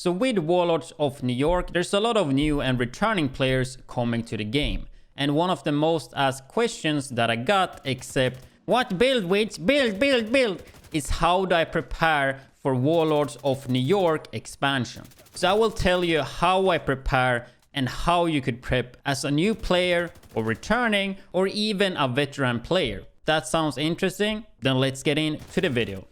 So with Warlords of New York, there's a lot of new and returning players coming to the game. And one of the most asked questions that I got, except what build widdz, build, is how do I prepare for Warlords of New York expansion. So I will tell you how I prepare and how you could prep as a new player or returning or even a veteran player. That sounds interesting? Then let's get into the video.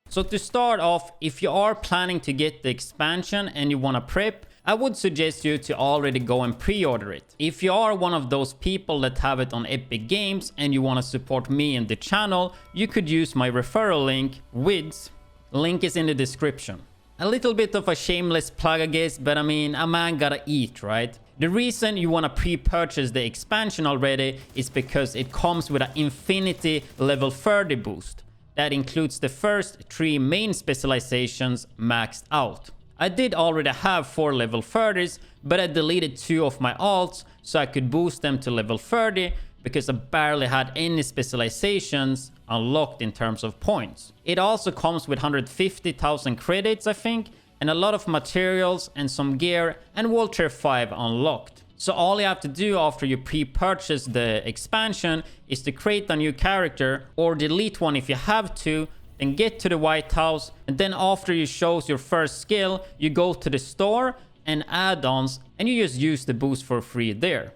So to start off, if you are planning to get the expansion and you want to prep, I would suggest you to already go and pre-order it. If you are one of those people that have it on Epic Games and you want to support me and the channel, you could use my referral link, widdz. Link is in the description. A little bit of a shameless plug, I guess, but I mean, a man gotta eat, right? The reason you want to pre-purchase the expansion already is because it comes with an infinity level 30 boost. That includes the first 3 main specializations maxed out. I did already have 4 level 30s, but I deleted 2 of my alts so I could boost them to level 30 because I barely had any specializations unlocked in terms of points. It also comes with 150,000 credits, I think, and a lot of materials and some gear and World Tier 5 unlocked. So all you have to do after you pre-purchase the expansion is to create a new character or delete one if you have to, then get to the White House, and then after you shows your first skill, you go to the store and add-ons and you just use the boost for free there.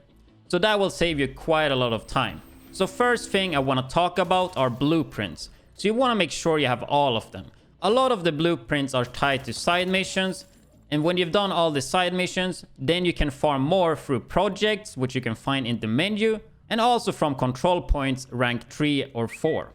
So that will save you quite a lot of time. So first thing I want to talk about are blueprints. So you want to make sure you have all of them. A lot of the blueprints are tied to side missions, and when you've done all the side missions, then you can farm more through projects, which you can find in the menu, and also from control points rank 3 or 4.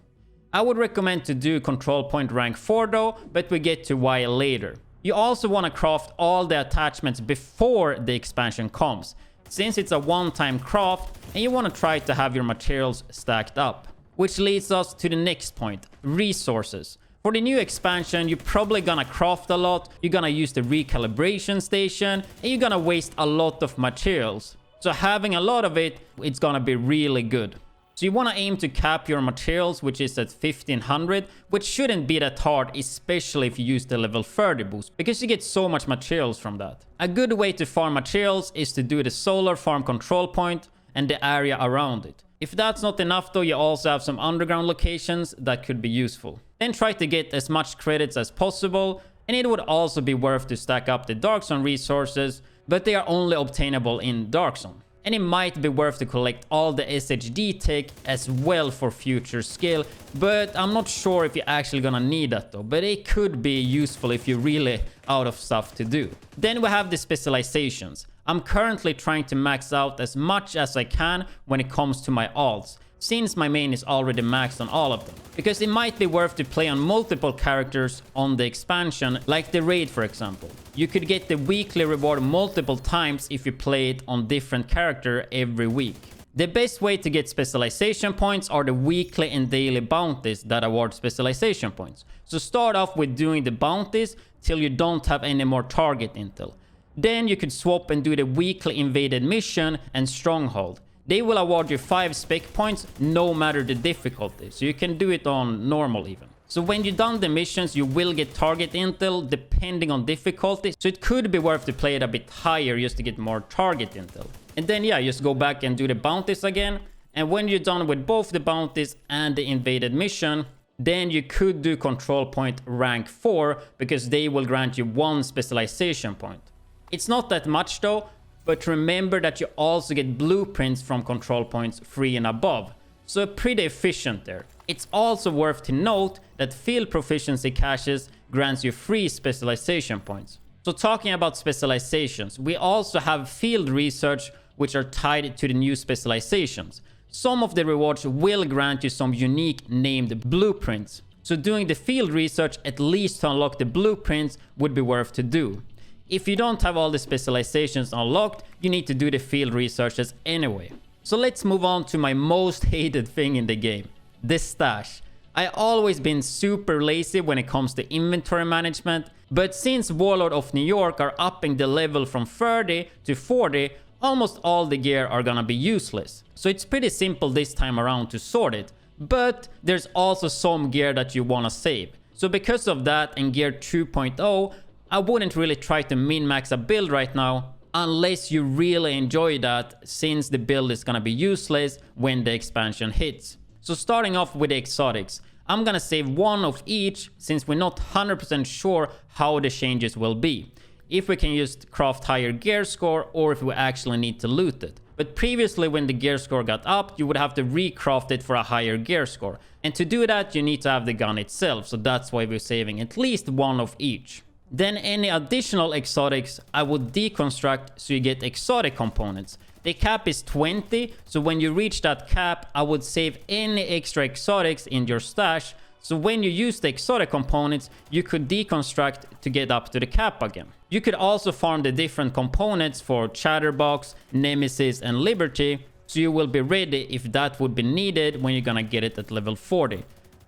I would recommend to do control point rank 4 though, but we get to why later. You also want to craft all the attachments before the expansion comes, since it's a one-time craft and you want to try to have your materials stacked up. Which leads us to the next point, resources. For the new expansion, you're probably gonna craft a lot, you're gonna use the recalibration station, and you're gonna waste a lot of materials. So having a lot of it, it's gonna be really good. So you want to aim to cap your materials, which is at 1500, which shouldn't be that hard, especially if you use the level 30 boost, because you get so much materials from that. A good way to farm materials is to do the solar farm control point and the area around it. If that's not enough though, you also have some underground locations that could be useful. Then try to get as much credits as possible, and it would also be worth to stack up the Dark Zone resources, but they are only obtainable in Dark Zone. And it might be worth to collect all the SHD tech as well for future skill, but I'm not sure if you're actually gonna need that though, but it could be useful if you're really out of stuff to do. Then we have the specializations. I'm currently trying to max out as much as I can when it comes to my alts, since my main is already maxed on all of them. Because it might be worth to play on multiple characters on the expansion, like the raid for example. You could get the weekly reward multiple times if you play it on different character every week. The best way to get specialization points are the weekly and daily bounties that award specialization points. So start off with doing the bounties till you don't have any more target intel. Then you could swap and do the weekly invaded mission and stronghold. They will award you 5 spec points no matter the difficulty, so you can do it on normal even. So when you've done the missions, you will get target intel depending on difficulty, so it could be worth to play it a bit higher just to get more target intel. And then yeah, just go back and do the bounties again, and when you're done with both the bounties and the invaded mission, then you could do control point rank 4 because they will grant you 1 specialization point. It's not that much though, but remember that you also get blueprints from control points 3 and above, so pretty efficient there. It's also worth to note that field proficiency caches grants you free specialization points. So talking about specializations, we also have field research which are tied to the new specializations. Some of the rewards will grant you some unique named blueprints, so doing the field research at least to unlock the blueprints would be worth to do. If you don't have all the specializations unlocked, you need to do the field researches anyway. So let's move on to my most hated thing in the game, the stash. I always been super lazy when it comes to inventory management, but since Warlord of New York are upping the level from 30 to 40, almost all the gear are gonna be useless. So it's pretty simple this time around to sort it, but there's also some gear that you wanna save. So because of that and Gear 2.0, I wouldn't really try to min-max a build right now unless you really enjoy that, since the build is gonna be useless when the expansion hits. So starting off with the exotics, I'm gonna save one of each since we're not 100% sure how the changes will be. If we can just craft higher gear score or if we actually need to loot it. But previously when the gear score got up, you would have to recraft it for a higher gear score. And to do that, you need to have the gun itself. So that's why we're saving at least one of each. Then any additional exotics, I would deconstruct so you get exotic components. The cap is 20, so when you reach that cap, I would save any extra exotics in your stash. So when you use the exotic components, you could deconstruct to get up to the cap again. You could also farm the different components for Chatterbox, Nemesis, and Liberty, so you will be ready if that would be needed when you're gonna get it at level 40.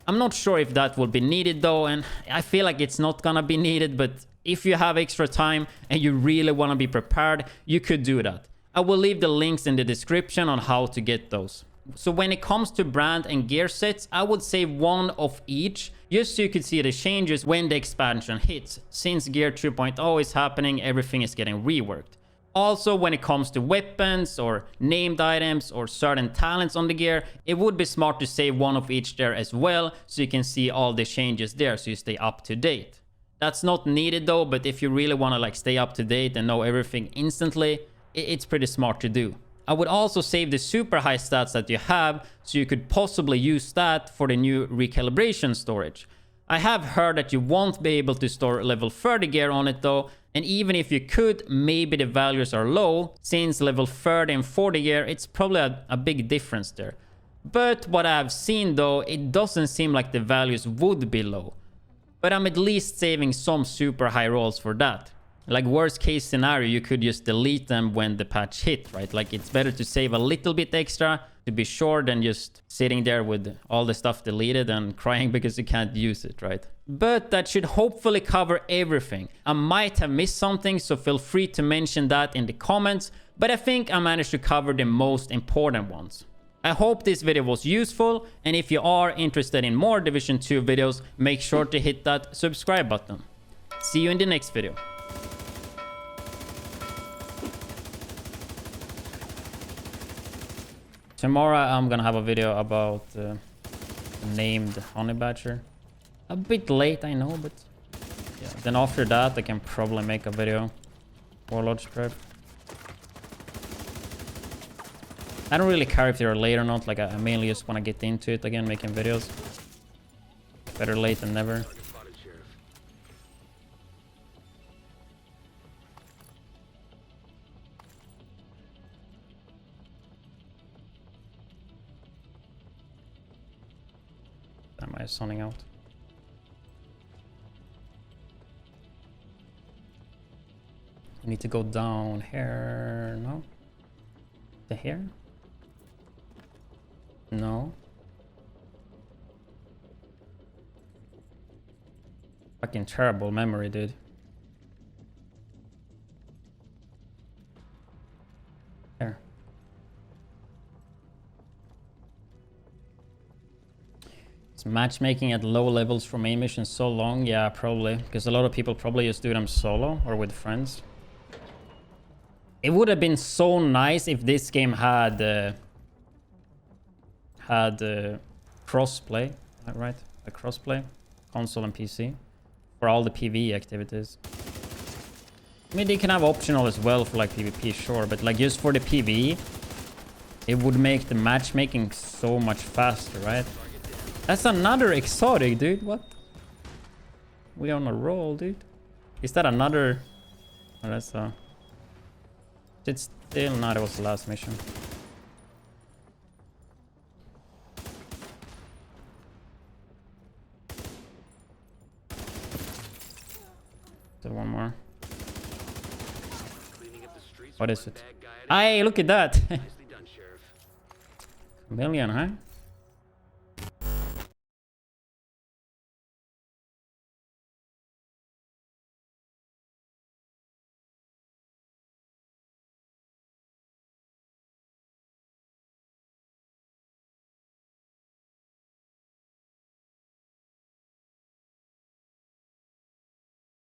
I'm not sure if that will be needed though, and I feel like it's not gonna be needed, but if you have extra time and you really wanna be prepared, you could do that. I will leave the links in the description on how to get those. So when it comes to brand and gear sets, I would save one of each, just so you could see the changes when the expansion hits. Since Gear 2.0 is happening, everything is getting reworked. Also, when it comes to weapons or named items or certain talents on the gear, it would be smart to save one of each there as well, so you can see all the changes there, so you stay up to date. That's not needed though, but if you really want to like stay up to date and know everything instantly, it's pretty smart to do. I would also save the super high stats that you have, so you could possibly use that for the new recalibration storage. I have heard that you won't be able to store level 30 gear on it though, and even if you could, maybe the values are low, since level 30 and 40 gear, it's probably a big difference there. But what I've seen though, it doesn't seem like the values would be low. But I'm at least saving some super high rolls for that. Like worst case scenario, you could just delete them when the patch hit, right? Like it's better to save a little bit extra to be sure than just sitting there with all the stuff deleted and crying because you can't use it, right? But that should hopefully cover everything. I might have missed something, so feel free to mention that in the comments, but I think I managed to cover the most important ones. I hope this video was useful, and if you are interested in more Division 2 videos, make sure to hit that subscribe button. See you in the next video. Tomorrow I'm gonna have a video about named honey badger. A bit late, I know, but yeah. Then after that I can probably make a video. Warlords prep. I don't really care if they're late or not. Like I mainly just want to get into it again, making videos. Better late than never. Am I sunning out? I need to go down here. No? The here? No. Fucking terrible memory, dude. There. Is matchmaking at low levels for main missions so long? Yeah, probably. Because a lot of people probably just do them solo or with friends. It would have been so nice if this game had crossplay, right? A crossplay, console and PC, for all the PvE activities. I mean, they can have optional as well for like PvP, sure, but like just for the PvE, it would make the matchmaking so much faster, right? That's another exotic, dude. What? We on a roll, dude. Is that another? Oh, that's a. It's still not. It was the last mission. So one more. What is it? Hey, look at that. Chameleon, huh?